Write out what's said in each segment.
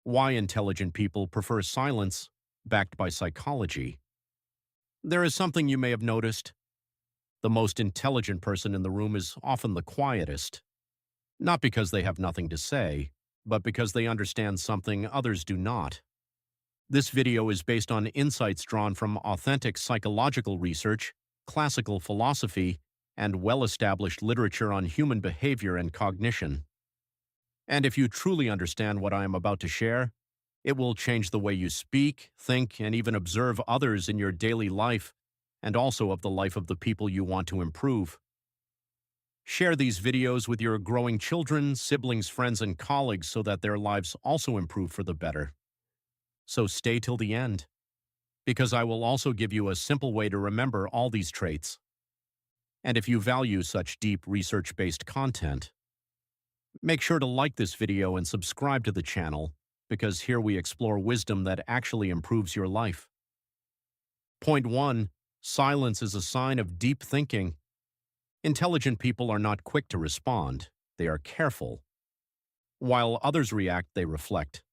Why intelligent people prefer silence, backed by psychology. There is something you may have noticed. The most intelligent person in the room is often the quietest, not because they have nothing to say, but because they understand something others do not. This video is based on insights drawn from authentic psychological research, classical philosophy, and well-established literature on human behavior and cognition. And if you truly understand what I am about to share, it will change the way you speak, think, and even observe others in your daily life, and also of the life of the people you want to improve. Share these videos with your growing children, siblings, friends, and colleagues so that their lives also improve for the better. So stay till the end, because I will also give you a simple way to remember all these traits. And if you value such deep research-based content, make sure to like this video and subscribe to the channel, because here we explore wisdom that actually improves your life. Point 1. Silence is a sign of deep thinking. Intelligent people are not quick to respond. They are careful. While others react, they reflect.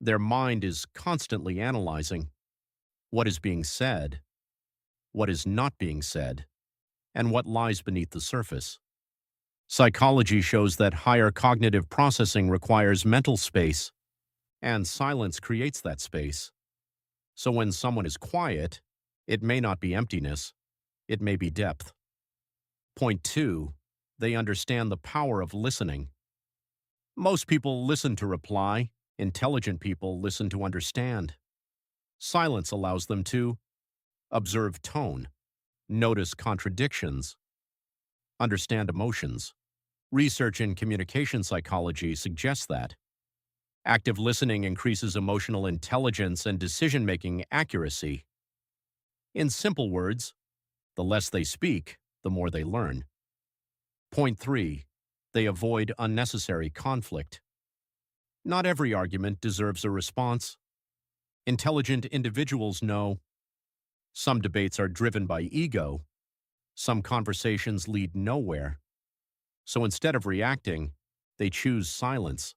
Their mind is constantly analyzing what is being said, what is not being said, and what lies beneath the surface. Psychology shows that higher cognitive processing requires mental space, and silence creates that space. So when someone is quiet, it may not be emptiness, it may be depth. Point 2. They understand the power of listening. Most people listen to reply. Intelligent people listen to understand. Silence allows them to observe tone, notice contradictions, understand emotions. Research in communication psychology suggests that active listening increases emotional intelligence and decision-making accuracy. In simple words, the less they speak, the more they learn. Point 3. They avoid unnecessary conflict. Not every argument deserves a response. Intelligent individuals know some debates are driven by ego, some conversations lead nowhere. So instead of reacting, they choose silence.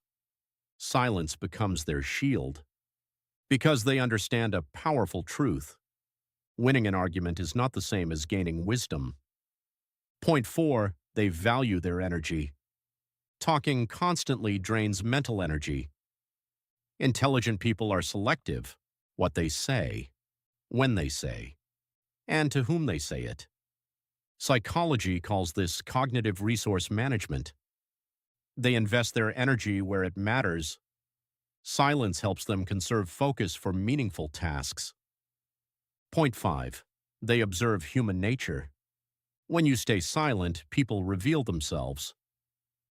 Silence becomes their shield. Because they understand a powerful truth. Winning an argument is not the same as gaining wisdom. Point 4. They value their energy. Talking constantly drains mental energy. Intelligent people are selective, what they say, when they say, and to whom they say it. Psychology calls this cognitive resource management. They invest their energy where it matters. Silence helps them conserve focus for meaningful tasks. Point 5. They observe human nature. When you stay silent, people reveal themselves.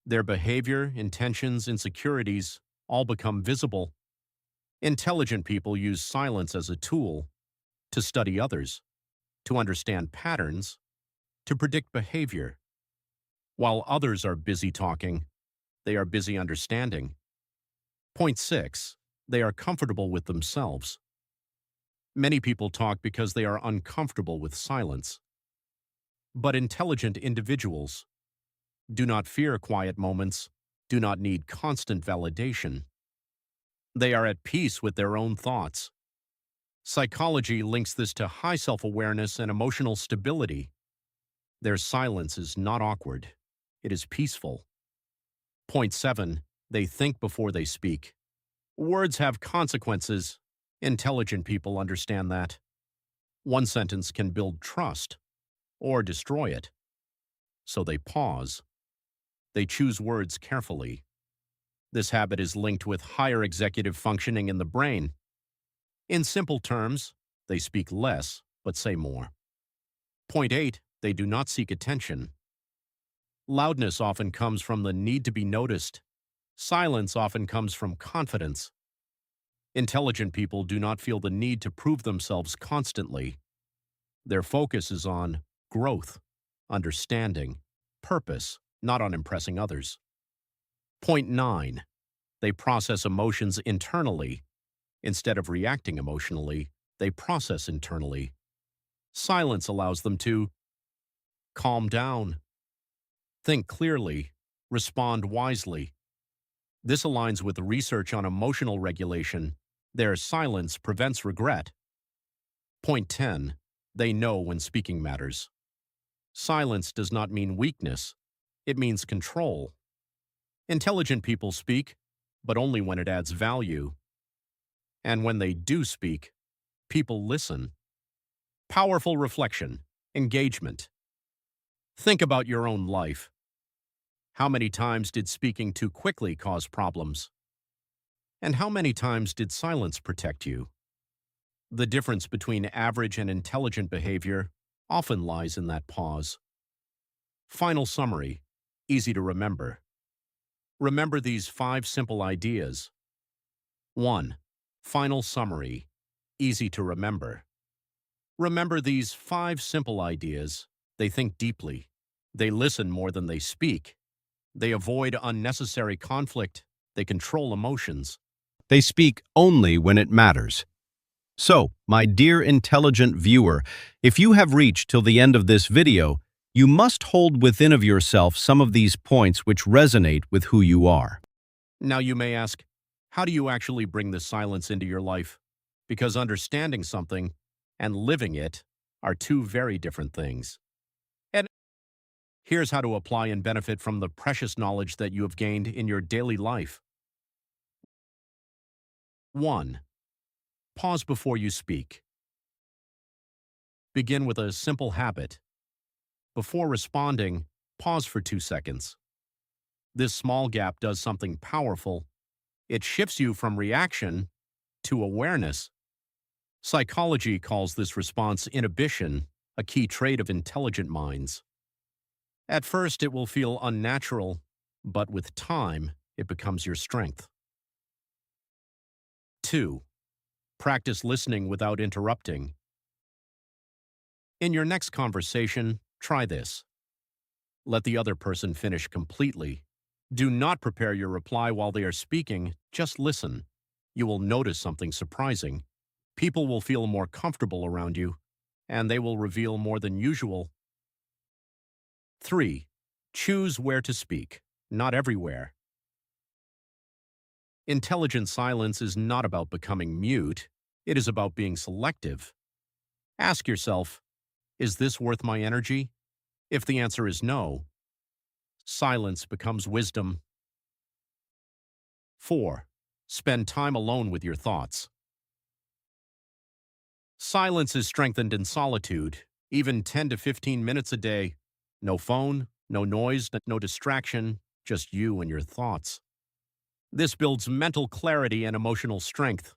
Their behavior, intentions, insecurities all become visible. Intelligent people use silence as a tool to study others, to understand patterns, to predict behavior. While others are busy talking, they are busy understanding. Point 6. They are comfortable with themselves. Many people talk because they are uncomfortable with silence. But intelligent individuals do not fear quiet moments, do not need constant validation. They are at peace with their own thoughts. Psychology links this to high self-awareness and emotional stability. Their silence is not awkward. It is peaceful. Point 7. They think before they speak. Words have consequences. Intelligent people understand that. One sentence can build trust or destroy it. So they pause. They choose words carefully. This habit is linked with higher executive functioning in the brain. In simple terms, they speak less but say more. Point 8. They do not seek attention. Loudness often comes from the need to be noticed. Silence often comes from confidence. Intelligent people do not feel the need to prove themselves constantly. Their focus is on growth, understanding, purpose, not on impressing others. Point 9. They process emotions internally. Instead of reacting emotionally, they process internally. Silence allows them to calm down, think clearly, respond wisely. This aligns with the research on emotional regulation. Their silence prevents regret. Point 10. They know when speaking matters. Silence does not mean weakness. It means control. Intelligent people speak, but only when it adds value. And when they do speak, people listen. Powerful reflection. Engagement. Think about your own life. How many times did speaking too quickly cause problems? And how many times did silence protect you? The difference between average and intelligent behavior often lies in that pause. Final summary, easy to remember. Remember these 5 simple ideas. 1. Final summary, easy to remember. Remember these 5 simple ideas. They think deeply. They listen more than they speak. They avoid unnecessary conflict. They control emotions. They speak only when it matters. So, my dear intelligent viewer, if you have reached till the end of this video, you must hold within of yourself some of these points which resonate with who you are. Now you may ask, how do you actually bring this silence into your life? Because understanding something and living it are 2 very different things. And here's how to apply and benefit from the precious knowledge that you have gained in your daily life. 1. Pause before you speak. Begin with a simple habit. Before responding, pause for 2 seconds. This small gap does something powerful. It shifts you from reaction to awareness. Psychology calls this response inhibition, a key trait of intelligent minds. At first, it will feel unnatural, but with time, it becomes your strength. 2. Practice listening without interrupting. In your next conversation, try this. Let the other person finish completely. Do not prepare your reply while they are speaking, just listen. You will notice something surprising. People will feel more comfortable around you, and they will reveal more than usual. 3. Choose where to speak, not everywhere. Intelligent silence is not about becoming mute. It is about being selective. Ask yourself, is this worth my energy? If the answer is no, silence becomes wisdom. 4. Spend time alone with your thoughts. Silence is strengthened in solitude, even 10 to 15 minutes a day. No phone, no noise, no distraction, just you and your thoughts. This builds mental clarity and emotional strength.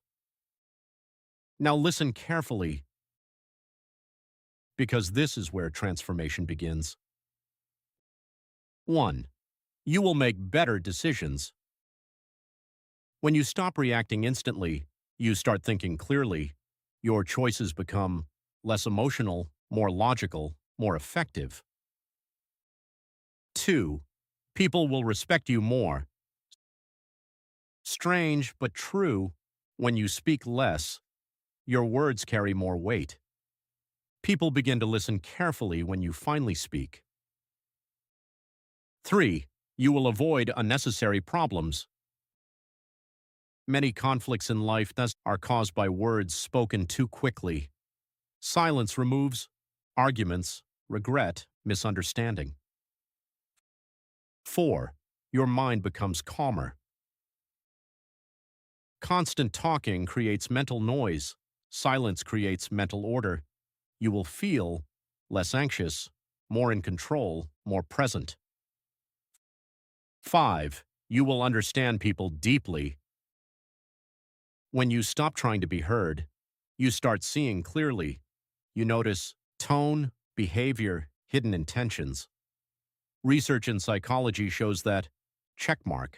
Now listen carefully, because this is where transformation begins. 1. You will make better decisions. When you stop reacting instantly, you start thinking clearly. Your choices become less emotional, more logical, more effective. 2. People will respect you more. Strange but true, when you speak less, your words carry more weight. People begin to listen carefully when you finally speak. 3. You will avoid unnecessary problems. Many conflicts in life thus are caused by words spoken too quickly. Silence removes arguments, regret, misunderstanding. 4. Your mind becomes calmer. Constant talking creates mental noise. Silence creates mental order. You will feel less anxious, more in control, more present. 5. You will understand people deeply. When you stop trying to be heard, you start seeing clearly. You notice tone, behavior, hidden intentions. Research in psychology shows that checkmark.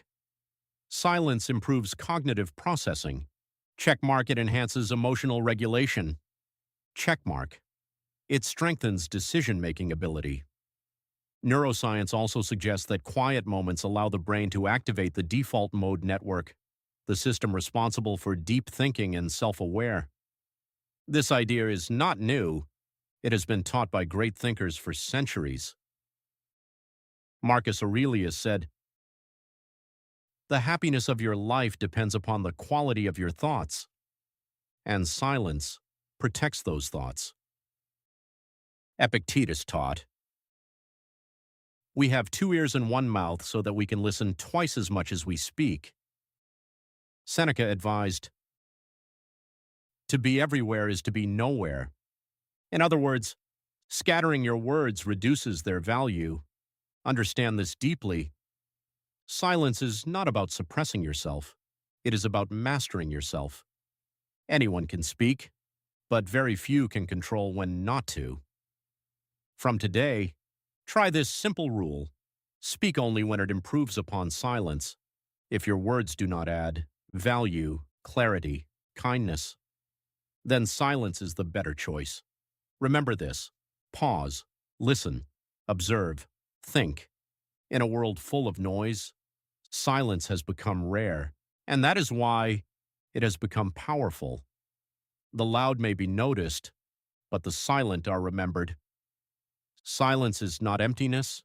Silence improves cognitive processing. Checkmark, it enhances emotional regulation. Checkmark. It strengthens decision-making ability. Neuroscience also suggests that quiet moments allow the brain to activate the default mode network, the system responsible for deep thinking and self-aware. This idea is not new. It has been taught by great thinkers for centuries. Marcus Aurelius said, The happiness of your life depends upon the quality of your thoughts, and silence protects those thoughts. Epictetus taught, "We have two ears and one mouth so that we can listen twice as much as we speak." Seneca advised, "To be everywhere is to be nowhere." In other words, scattering your words reduces their value. Understand this deeply. Silence is not about suppressing yourself. It is about mastering yourself. Anyone can speak, but very few can control when not to. From today, try this simple rule. Speak only when it improves upon silence. If your words do not add value, clarity, kindness, then silence is the better choice. Remember this. Pause, listen, observe, think. In a world full of noise, silence has become rare, and that is why it has become powerful. The loud may be noticed, but the silent are remembered. Silence is not emptiness,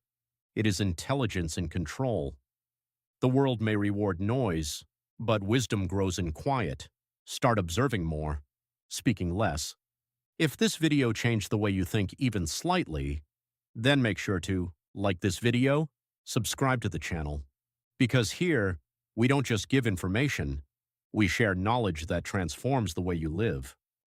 it is intelligence and control. The world may reward noise, but wisdom grows in quiet. Start observing more, speaking less. If this video changed the way you think even slightly, then make sure to like this video, subscribe to the channel. Because here, we don't just give information, we share knowledge that transforms the way you live.